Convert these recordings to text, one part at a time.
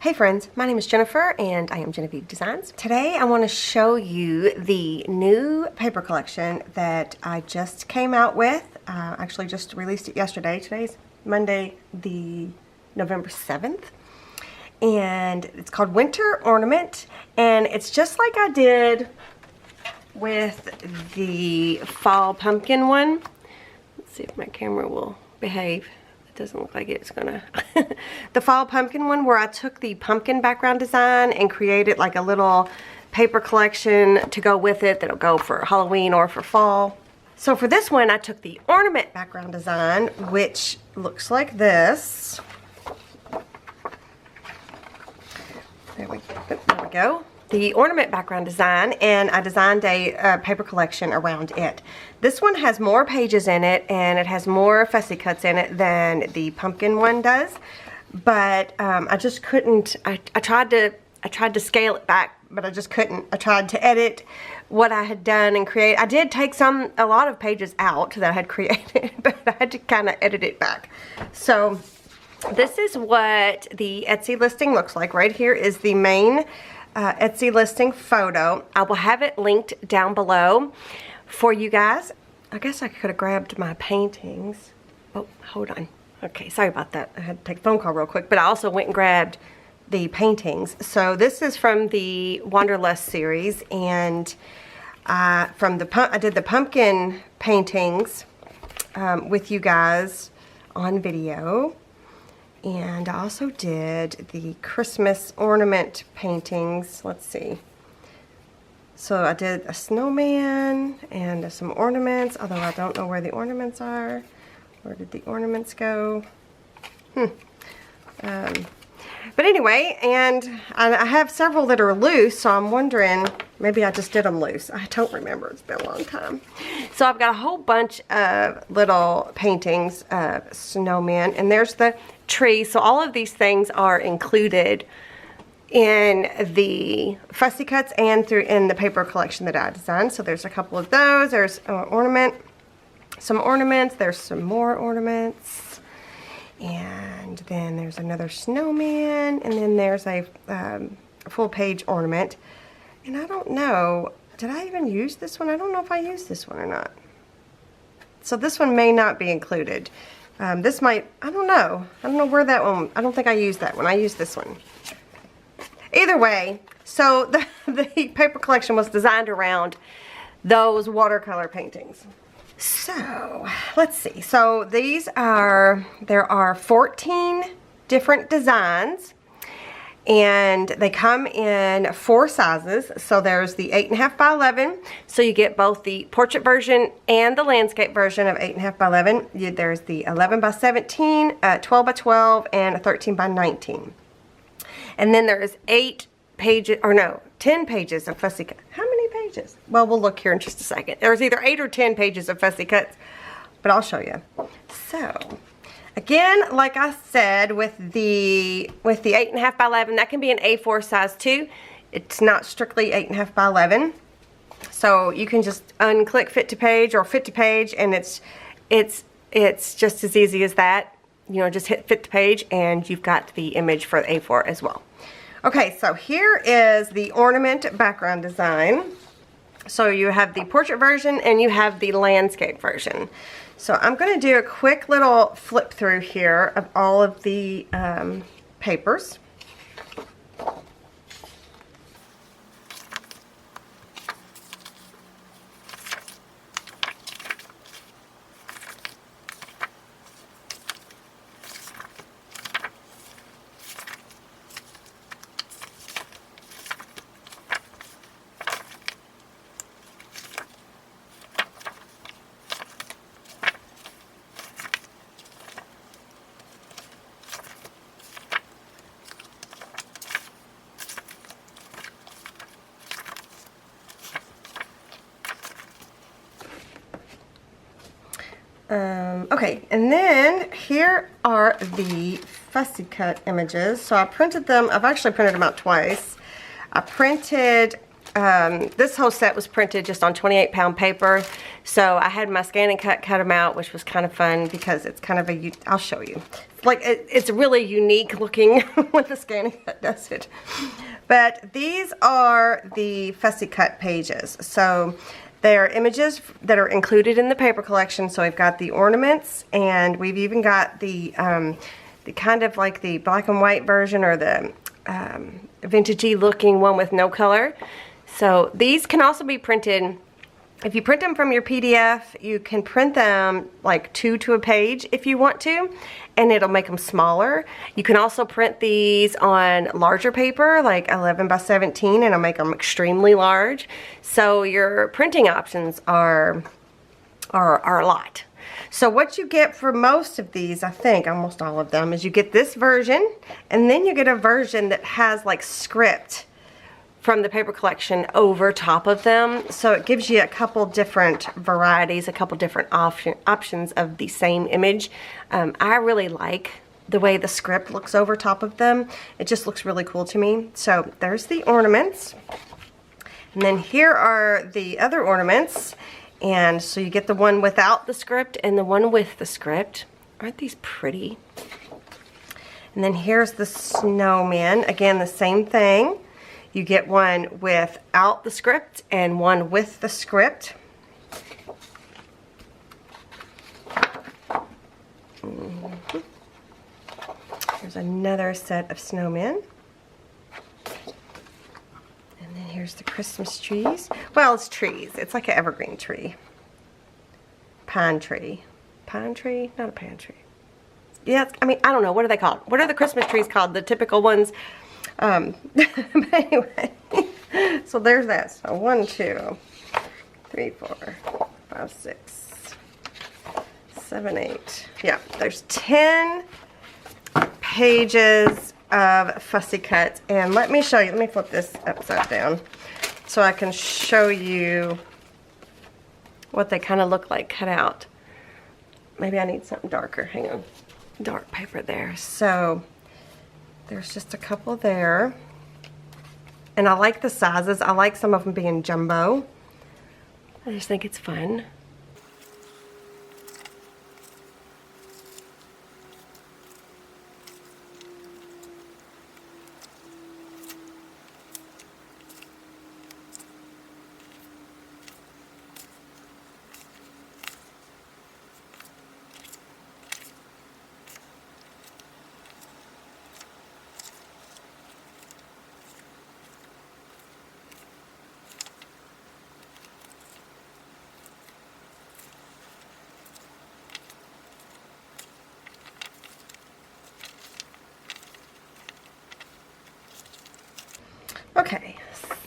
Hey friends, my name is Jennifer and I am Jenofeve Designs. Today I want to show you the new paper collection that I just came out with. Actually just released it yesterday. Today's Monday, the November 7th. And it's called Winter Ornament, and it's just like I did with the fall pumpkin one. Let's see if my camera will behave. Doesn't look like it's gonna. The fall pumpkin one, where I took the pumpkin background design and created like a little paper collection to go with it that'll go for Halloween or for fall. So for this one I took the ornament background design, which looks like this. There we go. The ornament background design, and I designed a paper collection around it. This one has more pages in it, and it has more fussy cuts in it than the pumpkin one does. But I just couldn't. I tried to scale it back, but I just couldn't. I tried to edit what I had done and create. I did take a lot of pages out that I had created, but I had to kind of edit it back. So this is what the Etsy listing looks like. Right here is the main Etsy listing photo. I will have it linked down below for you guys. I guess I could have grabbed my paintings. Oh, hold on. Okay, sorry about that. I had to take a phone call real quick, but I also went and grabbed the paintings. So this is from the Wanderlust series, and I did the pumpkin paintings with you guys on video. And I also did the Christmas ornament paintings. Let's see. So I did a snowman and some ornaments, although I don't know where the ornaments are. Where did the ornaments go? But anyway, and I have several that are loose, so I'm wondering, maybe I just did them loose. I don't remember. It's been a long time. So I've got a whole bunch of little paintings of snowmen, and there's the tree. So all of these things are included in the fussy cuts and in the paper collection that I designed. So there's a couple of those. There's some ornaments. There's some more ornaments. And then there's another snowman, and then there's a full page ornament. And I don't know, did I even use this one? I don't know if I used this one or not. So this one may not be included. This might, I don't know. I don't know where that one, I don't think I used that one. I used this one. Either way, so the paper collection was designed around those watercolor paintings. So, let's see. So there are 14 different designs, and they come in 4 sizes. So there's the 8.5 by 11. So you get both the portrait version and the landscape version of 8.5 by 11. There's the 11 by 17, 12 by 12, and a 13 by 19. And then there's 10 pages of fussy cuts. How many pages? Well, we'll look here in just a second. There's either 8 or 10 pages of fussy cuts, but I'll show you. So, again, like I said, with the 8.5 by 11, that can be an A4 size too. It's not strictly 8.5 by 11. So you can just unclick fit to page or fit to page, and it's just as easy as that. You know, just hit fit to page and you've got the image for A4 as well. Okay, so here is the ornament background design. So you have the portrait version and you have the landscape version. So I'm going to do a quick little flip through here of all of the papers. Okay, and then here are the fussy cut images. So I printed them. I've actually printed them out twice. I printed this whole set was printed just on 28-pound paper. So I had my scan and cut them out, which was kind of fun because it's kind of a, I'll show you. Like it's really unique looking when the scan and cut does it. But these are the fussy cut pages. So they are images that are included in the paper collection. So we've got the ornaments, and we've even got the kind of like the black and white version, or the vintagey looking one with no color. So these can also be printed. If you print them from your PDF, you can print them like 2 to a page if you want to, and it'll make them smaller. You can also print these on larger paper, like 11 by 17, and it'll make them extremely large. So your printing options are a lot. So what you get for most of these, I think almost all of them, is you get this version, and then you get a version that has like script from the paper collection over top of them. So it gives you a couple different varieties, a couple different options of the same image. I really like the way the script looks over top of them. It just looks really cool to me. So there's the ornaments. And then here are the other ornaments. And so you get the one without the script and the one with the script. Aren't these pretty? And then here's the snowman. Again, the same thing. You get one without the script and one with the script. Here's another set of snowmen. And then here's the Christmas trees. Well, it's trees. It's like an evergreen tree. Pine tree. Pine tree? Not a pine tree. Yeah, I mean, I don't know. What are they called? What are the Christmas trees called? The typical ones. But anyway, so there's that. So 1, 2, 3, 4, 5, 6, 7, 8. Yeah, there's 10 pages of fussy cuts. And let me show you. Let me flip this upside down so I can show you what they kind of look like cut out. Maybe I need something darker. Hang on. Dark paper there. So there's just a couple there. And I like the sizes. I like some of them being jumbo. I just think it's fun. Okay,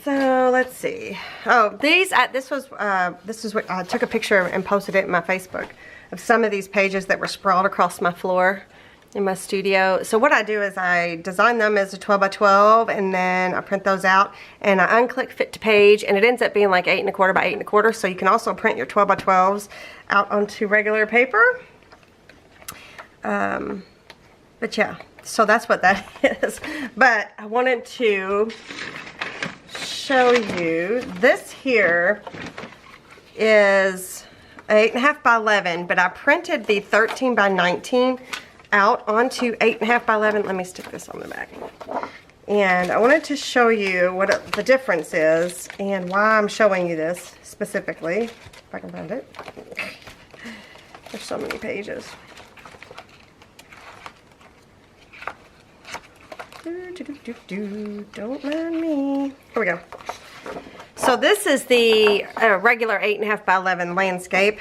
so let's see. Oh, these this was what I took a picture and posted it in my Facebook of some of these pages that were sprawled across my floor in my studio. So what I do is I design them as a 12 by 12, and then I print those out, and I unclick fit to page, and it ends up being like 8 1/4 by 8 1/4. So you can also print your 12 by 12s out onto regular paper. But yeah, so that's what that is. But I wanted to show you this here is 8 1/2 by 11, but I printed the 13 by 19 out onto 8 1/2 by 11. Let me stick this on the back. And I wanted to show you what the difference is and why I'm showing you this specifically, if I can find it. There's so many pages. Don't mind me. Here we go. So this is the regular 8 1/2 by 11 landscape.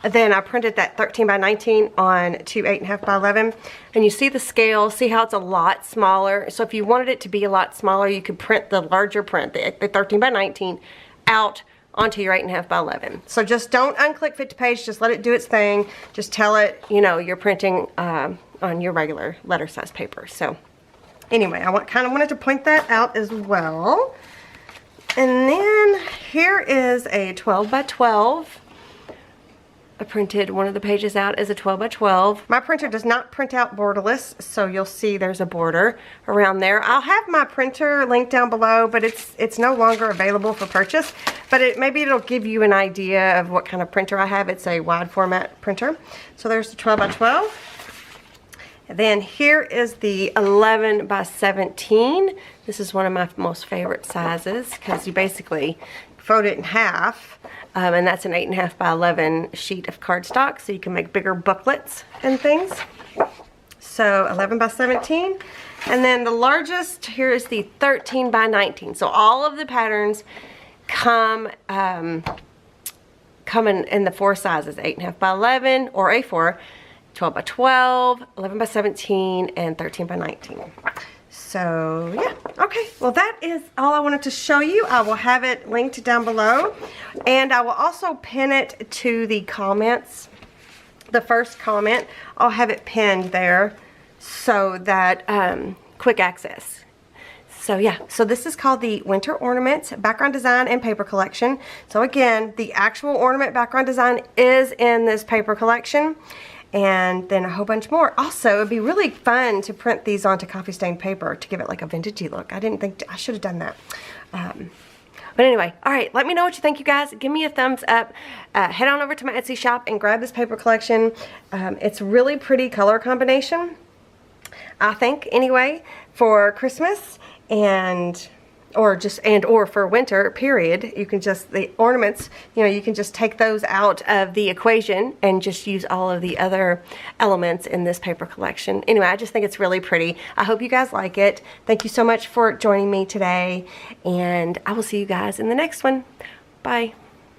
Then I printed that 13 by 19 on to 8 1/2 by 11. And you see the scale, see how it's a lot smaller. So if you wanted it to be a lot smaller, you could print the larger print, the 13 by 19, out onto your 8 1/2 by 11. So just don't unclick fit to page, just let it do its thing. Just tell it, you know, you're printing on your regular letter size paper. So anyway, I kind of wanted to point that out as well. And then here is a 12 by 12 I printed one of the pages out as a 12 by 12. My printer does not print out borderless, so you'll see there's a border around there. I'll have my printer linked down below, but it's no longer available for purchase. But maybe it'll give you an idea of what kind of printer I have. It's a wide format printer. So there's the 12 by 12. And then here is the 11 by 17. This is one of my most favorite sizes because you basically fold it in half. And that's an 8.5 by 11 sheet of cardstock, so you can make bigger booklets and things. So 11 by 17. And then the largest here is the 13 by 19. So all of the patterns come in the 4 sizes: 8.5 by 11 or A4, 12 by 12, 11 by 17, and 13 by 19. So yeah, okay, well that is all I wanted to show you. I will have it linked down below, and I will also pin it to the comments. The first comment, I'll have it pinned there so that quick access. So yeah, so this is called the Winter Ornaments Background Design and Paper Collection. So again, the actual ornament background design is in this paper collection, and then a whole bunch more. Also, it'd be really fun to print these onto coffee stained paper to give it like a vintagey look. I didn't think, I should have done that. But anyway, all right, let me know what you think, you guys. Give me a thumbs up. Head on over to my Etsy shop and grab this paper collection. It's really pretty color combination, I think, anyway, for Christmas or for winter, period. You can just, the ornaments, you know, you can just take those out of the equation and just use all of the other elements in this paper collection. Anyway, I just think it's really pretty. I hope you guys like it. Thank you so much for joining me today, and I will see you guys in the next one. Bye.